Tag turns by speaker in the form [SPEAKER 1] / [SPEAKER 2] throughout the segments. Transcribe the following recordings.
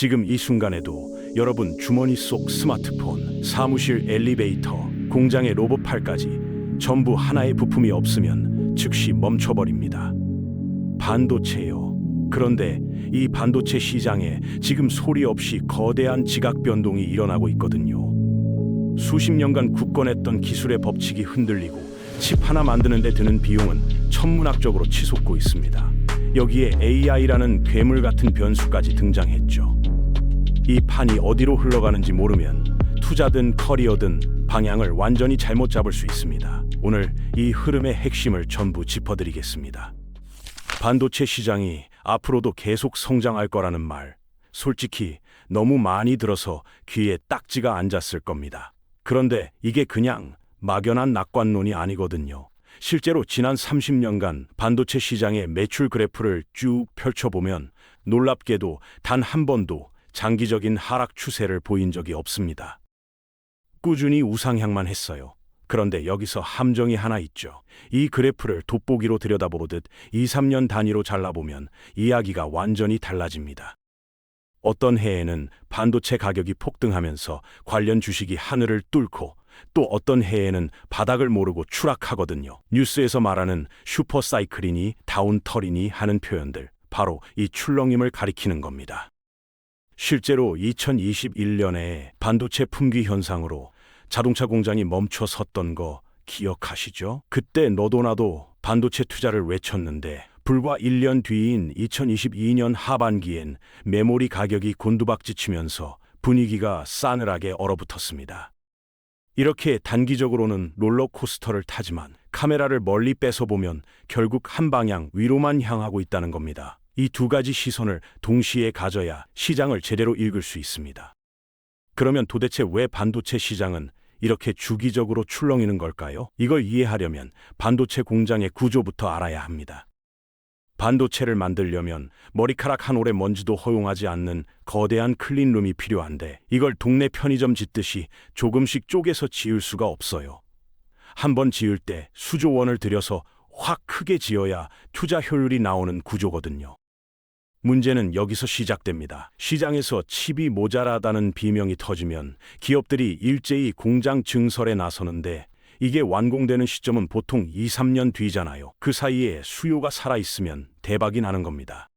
[SPEAKER 1] 지금 이 순간에도 여러분 주머니 속 스마트폰, 사무실 엘리베이터, 공장의 로봇팔까지 전부 하나의 부품이 없으면 즉시 멈춰버립니다. 반도체요. 그런데 이 반도체 시장에 지금 소리 없이 거대한 지각 변동이 일어나고 있거든요. 수십 년간 굳건했던 기술의 법칙이 흔들리고 칩 하나 만드는 데 드는 비용은 천문학적으로 치솟고 있습니다. 여기에 AI라는 괴물 같은 변수까지 등장했죠. 이 판이 어디로 흘러가는지 모르면 투자든 커리어든 방향을 완전히 잘못 잡을 수 있습니다. 오늘 이 흐름의 핵심을 전부 짚어드리겠습니다. 반도체 시장이 앞으로도 계속 성장할 거라는 말, 솔직히 너무 많이 들어서 귀에 딱지가 앉았을 겁니다. 그런데 이게 그냥 막연한 낙관론이 아니거든요. 실제로 지난 30년간 반도체 시장의 매출 그래프를 쭉 펼쳐보면 놀랍게도 단 한 번도 장기적인 하락 추세를 보인 적이 없습니다. 꾸준히 우상향만 했어요. 그런데 여기서 함정이 하나 있죠. 이 그래프를 돋보기로 들여다보듯 2, 3년 단위로 잘라보면 이야기가 완전히 달라집니다. 어떤 해에는 반도체 가격이 폭등하면서 관련 주식이 하늘을 뚫고 또 어떤 해에는 바닥을 모르고 추락하거든요. 뉴스에서 말하는 슈퍼사이클이니 다운털이니 하는 표현들, 바로 이 출렁임을 가리키는 겁니다. 실제로 2021년에 반도체 품귀 현상으로 자동차 공장이 멈춰 섰던 거 기억하시죠? 그때 너도 나도 반도체 투자를 외쳤는데 불과 1년 뒤인 2022년 하반기엔 메모리 가격이 곤두박질치면서 분위기가 싸늘하게 얼어붙었습니다. 이렇게 단기적으로는 롤러코스터를 타지만 카메라를 멀리 뺏어보면 결국 한 방향 위로만 향하고 있다는 겁니다. 이 두 가지 시선을 동시에 가져야 시장을 제대로 읽을 수 있습니다. 그러면 도대체 왜 반도체 시장은 이렇게 주기적으로 출렁이는 걸까요? 이걸 이해하려면 반도체 공장의 구조부터 알아야 합니다. 반도체를 만들려면 머리카락 한 올의 먼지도 허용하지 않는 거대한 클린룸이 필요한데 이걸 동네 편의점 짓듯이 조금씩 쪼개서 지을 수가 없어요. 한번 지을 때 수조 원을 들여서 확 크게 지어야 투자 효율이 나오는 구조거든요. 문제는 여기서 시작됩니다. 시장에서 칩이 모자라다는 비명이 터지면 기업들이 일제히 공장 증설에 나서는데 이게 완공되는 시점은 보통 2, 3년 뒤잖아요. 그 사이에 수요가 살아있으면 대박이 나는 겁니다.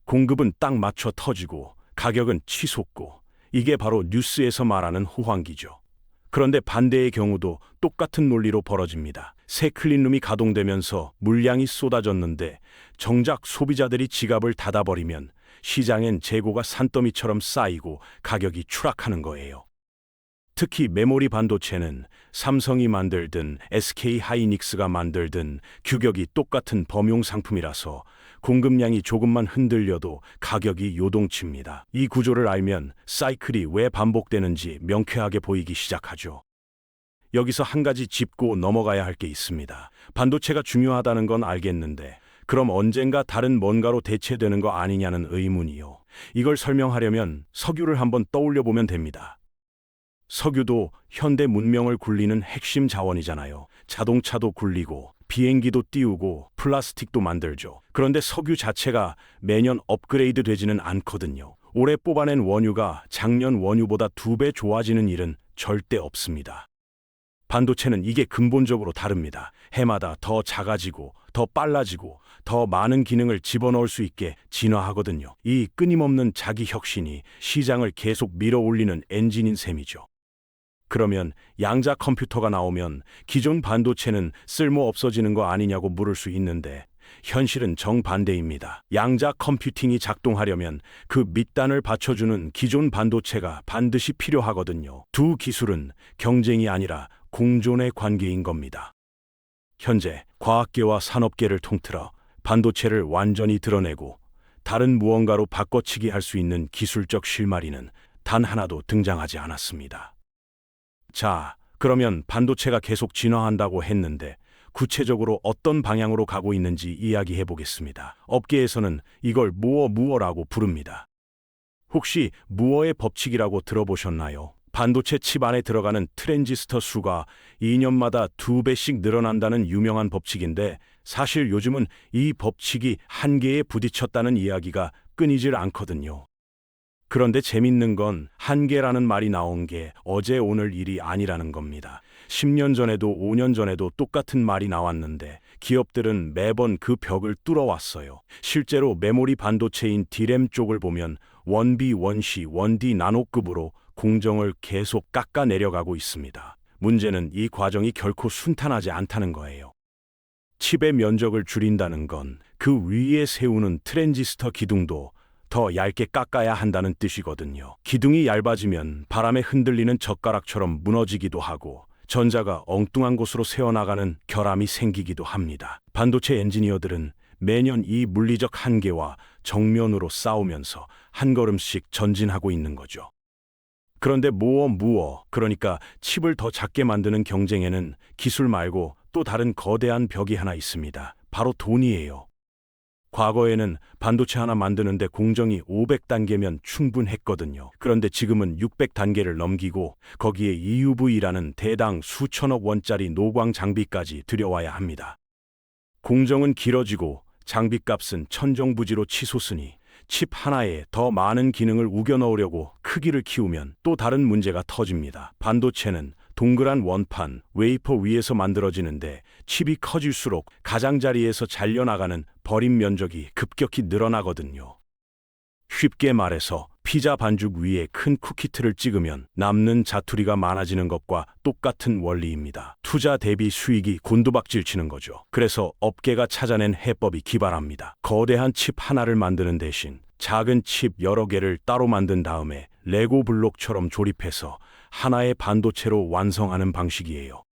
[SPEAKER 1] 공급은 딱 맞춰 터지고 가격은 치솟고 이게 바로 뉴스에서 말하는 호황기죠. 그런데 반대의 경우도 똑같은 논리로 벌어집니다. 새 클린룸이 가동되면서 물량이 쏟아졌는데 정작 소비자들이 지갑을 닫아버리면 시장엔 재고가 산더미처럼 쌓이고 가격이 추락하는 거예요. 특히 메모리 반도체는 삼성이 만들든 SK 하이닉스가 만들든 규격이 똑같은 범용 상품이라서 공급량이 조금만 흔들려도 가격이 요동칩니다. 이 구조를 알면 사이클이 왜 반복되는지 명쾌하게 보이기 시작하죠. 여기서 한 가지 짚고 넘어가야 할 게 있습니다. 반도체가 중요하다는 건 알겠는데 그럼 언젠가 다른 뭔가로 대체되는 거 아니냐는 의문이요. 이걸 설명하려면 석유를 한번 떠올려 보면 됩니다. 석유도 현대 문명을 굴리는 핵심 자원이잖아요. 자동차도 굴리고 비행기도 띄우고 플라스틱도 만들죠. 그런데 석유 자체가 매년 업그레이드 되지는 않거든요. 올해 뽑아낸 원유가 작년 원유보다 2배 좋아지는 일은 절대 없습니다. 반도체는 이게 근본적으로 다릅니다. 해마다 더 작아지고 더 빨라지고 더 많은 기능을 집어넣을 수 있게 진화하거든요. 이 끊임없는 자기 혁신이 시장을 계속 밀어올리는 엔진인 셈이죠. 그러면 양자 컴퓨터가 나오면 기존 반도체는 쓸모 없어지는 거 아니냐고 물을 수 있는데 현실은 정반대입니다. 양자 컴퓨팅이 작동하려면 그 밑단을 받쳐주는 기존 반도체가 반드시 필요하거든요. 두 기술은 경쟁이 아니라 공존의 관계인 겁니다. 현재 과학계와 산업계를 통틀어 반도체를 완전히 드러내고 다른 무언가로 바꿔치기 할 수 있는 기술적 실마리는 단 하나도 등장하지 않았습니다. 자, 그러면 반도체가 계속 진화한다고 했는데 구체적으로 어떤 방향으로 가고 있는지 이야기해 보겠습니다. 업계에서는 이걸 무어라고 부릅니다. 혹시 무어의 법칙이라고 들어보셨나요? 반도체 칩 안에 들어가는 트랜지스터 수가 2년마다 2배씩 늘어난다는 유명한 법칙인데 사실 요즘은 이 법칙이 한계에 부딪혔다는 이야기가 끊이질 않거든요. 그런데 재밌는 건 한계라는 말이 나온 게 어제 오늘 일이 아니라는 겁니다. 10년 전에도 5년 전에도 똑같은 말이 나왔는데 기업들은 매번 그 벽을 뚫어왔어요. 실제로 메모리 반도체인 D램 쪽을 보면 1B, 1C, 1D 나노급으로 공정을 계속 깎아 내려가고 있습니다. 문제는 이 과정이 결코 순탄하지 않다는 거예요. 칩의 면적을 줄인다는 건 그 위에 세우는 트랜지스터 기둥도 더 얇게 깎아야 한다는 뜻이거든요. 기둥이 얇아지면 바람에 흔들리는 젓가락처럼 무너지기도 하고 전자가 엉뚱한 곳으로 새어나가는 결함이 생기기도 합니다. 반도체 엔지니어들은 매년 이 물리적 한계와 정면으로 싸우면서 한 걸음씩 전진하고 있는 거죠. 그런데 그러니까 칩을 더 작게 만드는 경쟁에는 기술 말고 또 다른 거대한 벽이 하나 있습니다. 바로 돈이에요. 과거에는 반도체 하나 만드는데 공정이 500단계면 충분했거든요. 그런데 지금은 600단계를 넘기고 거기에 EUV라는 대당 수천억 원짜리 노광 장비까지 들여와야 합니다. 공정은 길어지고 장비값은 천정부지로 치솟으니 칩 하나에 더 많은 기능을 우겨 넣으려고 크기를 키우면 또 다른 문제가 터집니다. 반도체는 동그란 원판, 웨이퍼 위에서 만들어지는데 칩이 커질수록 가장자리에서 잘려나가는 버림 면적이 급격히 늘어나거든요. 쉽게 말해서 피자 반죽 위에 큰 쿠키틀을 찍으면 남는 자투리가 많아지는 것과 똑같은 원리입니다. 투자 대비 수익이 곤두박질 치는 거죠. 그래서 업계가 찾아낸 해법이 기발합니다. 거대한 칩 하나를 만드는 대신 작은 칩 여러 개를 따로 만든 다음에 레고 블록처럼 조립해서 하나의 반도체로 완성하는 방식이에요.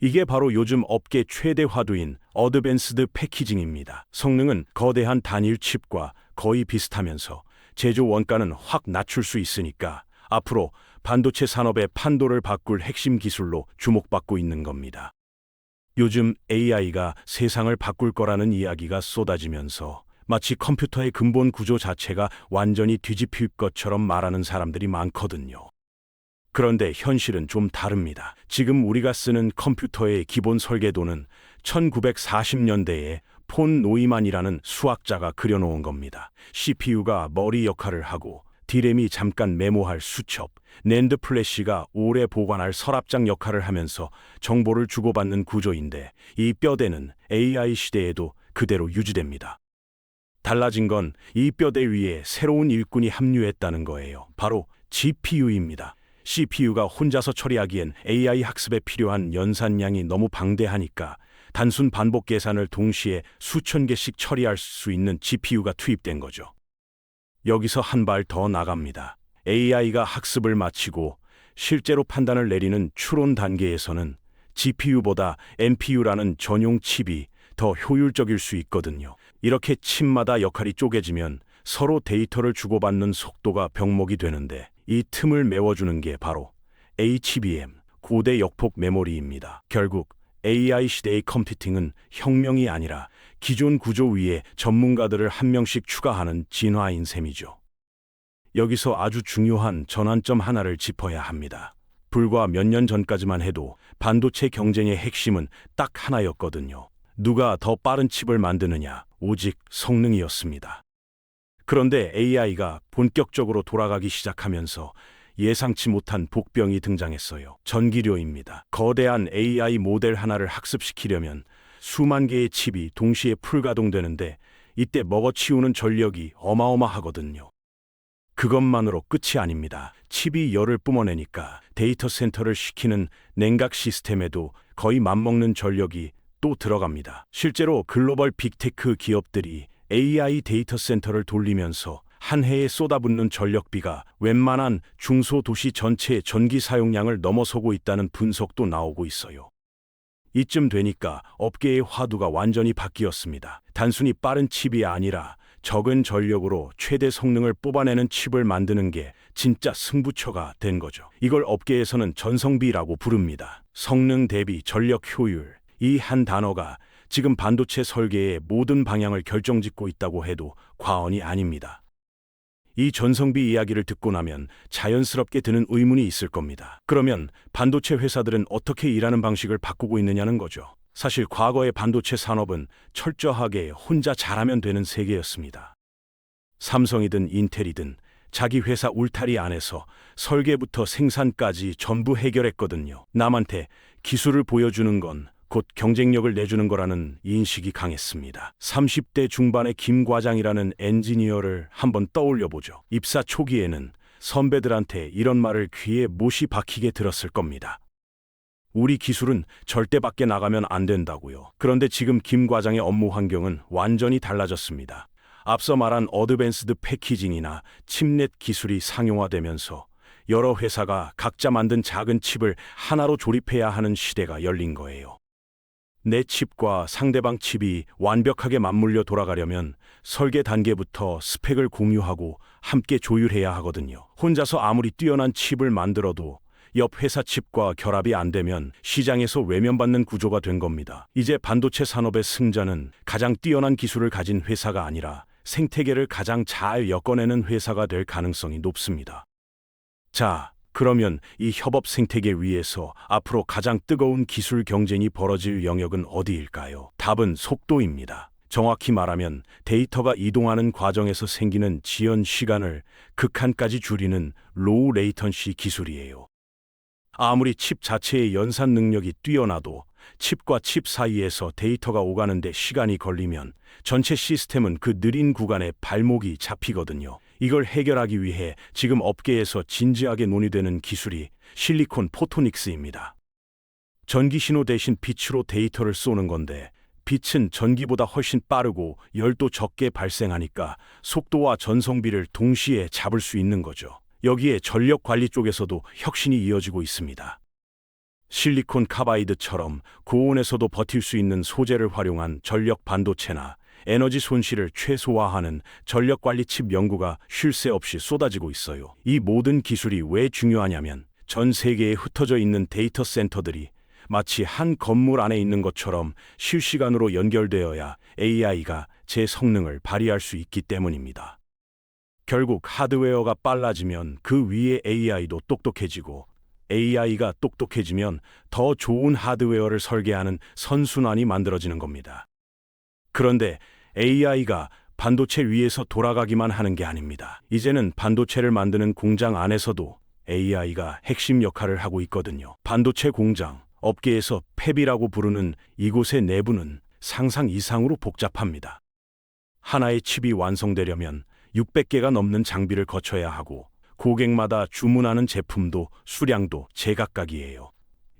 [SPEAKER 1] 이게 바로 요즘 업계 최대 화두인 어드밴스드 패키징입니다. 성능은 거대한 단일 칩과 거의 비슷하면서 제조 원가는 확 낮출 수 있으니까 앞으로 반도체 산업의 판도를 바꿀 핵심 기술로 주목받고 있는 겁니다. 요즘 AI가 세상을 바꿀 거라는 이야기가 쏟아지면서 마치 컴퓨터의 근본 구조 자체가 완전히 뒤집힐 것처럼 말하는 사람들이 많거든요. 그런데 현실은 좀 다릅니다. 지금 우리가 쓰는 컴퓨터의 기본 설계도는 1940년대에 폰 노이만이라는 수학자가 그려놓은 겁니다. CPU가 머리 역할을 하고 D램이 잠깐 메모할 수첩, 낸드 플래시가 오래 보관할 서랍장 역할을 하면서 정보를 주고받는 구조인데 이 뼈대는 AI 시대에도 그대로 유지됩니다. 달라진 건 이 뼈대 위에 새로운 일꾼이 합류했다는 거예요. 바로 GPU입니다. CPU가 혼자서 처리하기엔 AI 학습에 필요한 연산량이 너무 방대하니까 단순 반복 계산을 동시에 수천 개씩 처리할 수 있는 GPU가 투입된 거죠. 여기서 한 발 더 나갑니다. AI가 학습을 마치고 실제로 판단을 내리는 추론 단계에서는 GPU보다 NPU라는 전용 칩이 더 효율적일 수 있거든요. 이렇게 칩마다 역할이 쪼개지면 서로 데이터를 주고받는 속도가 병목이 되는데 이 틈을 메워주는 게 바로 HBM, 고대 역폭 메모리입니다. 결국 AI 시대의 컴퓨팅은 혁명이 아니라 기존 구조 위에 전문가들을 한 명씩 추가하는 진화인 셈이죠. 여기서 아주 중요한 전환점 하나를 짚어야 합니다. 불과 몇 년 전까지만 해도 반도체 경쟁의 핵심은 딱 하나였거든요. 누가 더 빠른 칩을 만드느냐, 오직 성능이었습니다. 그런데 AI가 본격적으로 돌아가기 시작하면서 예상치 못한 복병이 등장했어요. 전기료입니다. 거대한 AI 모델 하나를 학습시키려면 수만 개의 칩이 동시에 풀가동되는데 이때 먹어치우는 전력이 어마어마하거든요. 그것만으로 끝이 아닙니다. 칩이 열을 뿜어내니까 데이터 센터를 시키는 냉각 시스템에도 거의 맞먹는 전력이 또 들어갑니다. 실제로 글로벌 빅테크 기업들이 AI 데이터 센터를 돌리면서 한 해에 쏟아붓는 전력비가 웬만한 중소도시 전체의 전기 사용량을 넘어서고 있다는 분석도 나오고 있어요. 이쯤 되니까 업계의 화두가 완전히 바뀌었습니다. 단순히 빠른 칩이 아니라 적은 전력으로 최대 성능을 뽑아내는 칩을 만드는 게 진짜 승부처가 된 거죠. 이걸 업계에서는 전성비라고 부릅니다. 성능 대비 전력 효율, 이 한 단어가 지금 반도체 설계의 모든 방향을 결정짓고 있다고 해도 과언이 아닙니다. 이 전성비 이야기를 듣고 나면 자연스럽게 드는 의문이 있을 겁니다. 그러면 반도체 회사들은 어떻게 일하는 방식을 바꾸고 있느냐는 거죠. 사실 과거의 반도체 산업은 철저하게 혼자 잘하면 되는 세계였습니다. 삼성이든 인텔이든 자기 회사 울타리 안에서 설계부터 생산까지 전부 해결했거든요. 남한테 기술을 보여주는 건 곧 경쟁력을 내주는 거라는 인식이 강했습니다. 30대 중반의 김 과장이라는 엔지니어를 한번 떠올려 보죠. 입사 초기에는 선배들한테 이런 말을 귀에 못이 박히게 들었을 겁니다. 우리 기술은 절대 밖에 나가면 안 된다고요. 그런데 지금 김 과장의 업무 환경은 완전히 달라졌습니다. 앞서 말한 어드밴스드 패키징이나 칩넷 기술이 상용화되면서 여러 회사가 각자 만든 작은 칩을 하나로 조립해야 하는 시대가 열린 거예요. 내 칩과 상대방 칩이 완벽하게 맞물려 돌아가려면 설계 단계부터 스펙을 공유하고 함께 조율해야 하거든요. 혼자서 아무리 뛰어난 칩을 만들어도 옆 회사 칩과 결합이 안 되면 시장에서 외면받는 구조가 된 겁니다. 이제 반도체 산업의 승자는 가장 뛰어난 기술을 가진 회사가 아니라 생태계를 가장 잘 엮어내는 회사가 될 가능성이 높습니다. 자, 그러면 이 협업 생태계 위에서 앞으로 가장 뜨거운 기술 경쟁이 벌어질 영역은 어디일까요? 답은 속도입니다. 정확히 말하면 데이터가 이동하는 과정에서 생기는 지연 시간을 극한까지 줄이는 로우 레이턴시 기술이에요. 아무리 칩 자체의 연산 능력이 뛰어나도 칩과 칩 사이에서 데이터가 오가는데 시간이 걸리면 전체 시스템은 그 느린 구간에 발목이 잡히거든요. 이걸 해결하기 위해 지금 업계에서 진지하게 논의되는 기술이 실리콘 포토닉스입니다. 전기 신호 대신 빛으로 데이터를 쏘는 건데 빛은 전기보다 훨씬 빠르고 열도 적게 발생하니까 속도와 전성비를 동시에 잡을 수 있는 거죠. 여기에 전력 관리 쪽에서도 혁신이 이어지고 있습니다. 실리콘 카바이드처럼 고온에서도 버틸 수 있는 소재를 활용한 전력 반도체나 에너지 손실을 최소화하는 전력 관리 칩 연구가 쉴 새 없이 쏟아지고 있어요. 이 모든 기술이 왜 중요하냐면 전 세계에 흩어져 있는 데이터 센터들이 마치 한 건물 안에 있는 것처럼 실시간으로 연결되어야 AI가 제 성능을 발휘할 수 있기 때문입니다. 결국 하드웨어가 빨라지면 그 위에 AI도 똑똑해지고 AI가 똑똑해지면 더 좋은 하드웨어를 설계하는 선순환이 만들어지는 겁니다. 그런데 AI가 반도체 위에서 돌아가기만 하는 게 아닙니다. 이제는 반도체를 만드는 공장 안에서도 AI가 핵심 역할을 하고 있거든요. 반도체 공장, 업계에서 팹이라고 부르는 이곳의 내부는 상상 이상으로 복잡합니다. 하나의 칩이 완성되려면 600개가 넘는 장비를 거쳐야 하고 고객마다 주문하는 제품도 수량도 제각각이에요.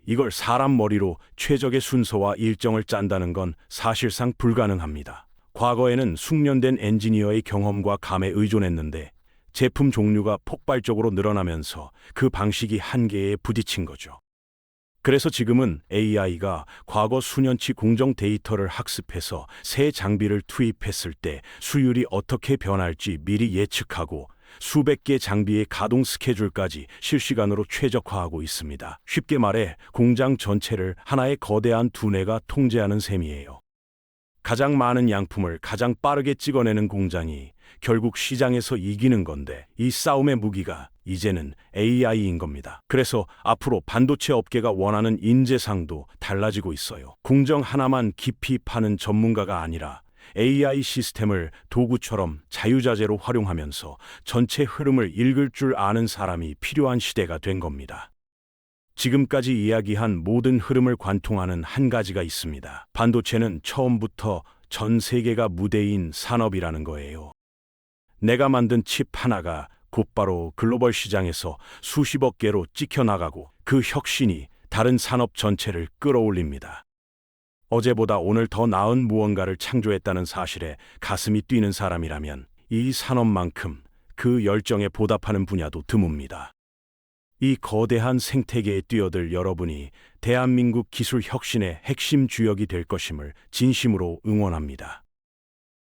[SPEAKER 1] 이걸 사람 머리로 최적의 순서와 일정을 짠다는 건 사실상 불가능합니다. 과거에는 숙련된 엔지니어의 경험과 감에 의존했는데 제품 종류가 폭발적으로 늘어나면서 그 방식이 한계에 부딪힌 거죠. 그래서 지금은 AI가 과거 수년치 공정 데이터를 학습해서 새 장비를 투입했을 때 수율이 어떻게 변할지 미리 예측하고 수백 개 장비의 가동 스케줄까지 실시간으로 최적화하고 있습니다. 쉽게 말해 공장 전체를 하나의 거대한 두뇌가 통제하는 셈이에요. 가장 많은 양품을 가장 빠르게 찍어내는 공장이 결국 시장에서 이기는 건데 이 싸움의 무기가 이제는 AI인 겁니다. 그래서 앞으로 반도체 업계가 원하는 인재상도 달라지고 있어요. 공정 하나만 깊이 파는 전문가가 아니라 AI 시스템을 도구처럼 자유자재로 활용하면서 전체 흐름을 읽을 줄 아는 사람이 필요한 시대가 된 겁니다. 지금까지 이야기한 모든 흐름을 관통하는 한 가지가 있습니다. 반도체는 처음부터 전 세계가 무대인 산업이라는 거예요. 내가 만든 칩 하나가 곧바로 글로벌 시장에서 수십억 개로 찍혀나가고 그 혁신이 다른 산업 전체를 끌어올립니다. 어제보다 오늘 더 나은 무언가를 창조했다는 사실에 가슴이 뛰는 사람이라면 이 산업만큼 그 열정에 보답하는 분야도 드뭅니다. 이 거대한 생태계에 뛰어들 여러분이 대한민국 기술 혁신의 핵심 주역이 될 것임을 진심으로 응원합니다.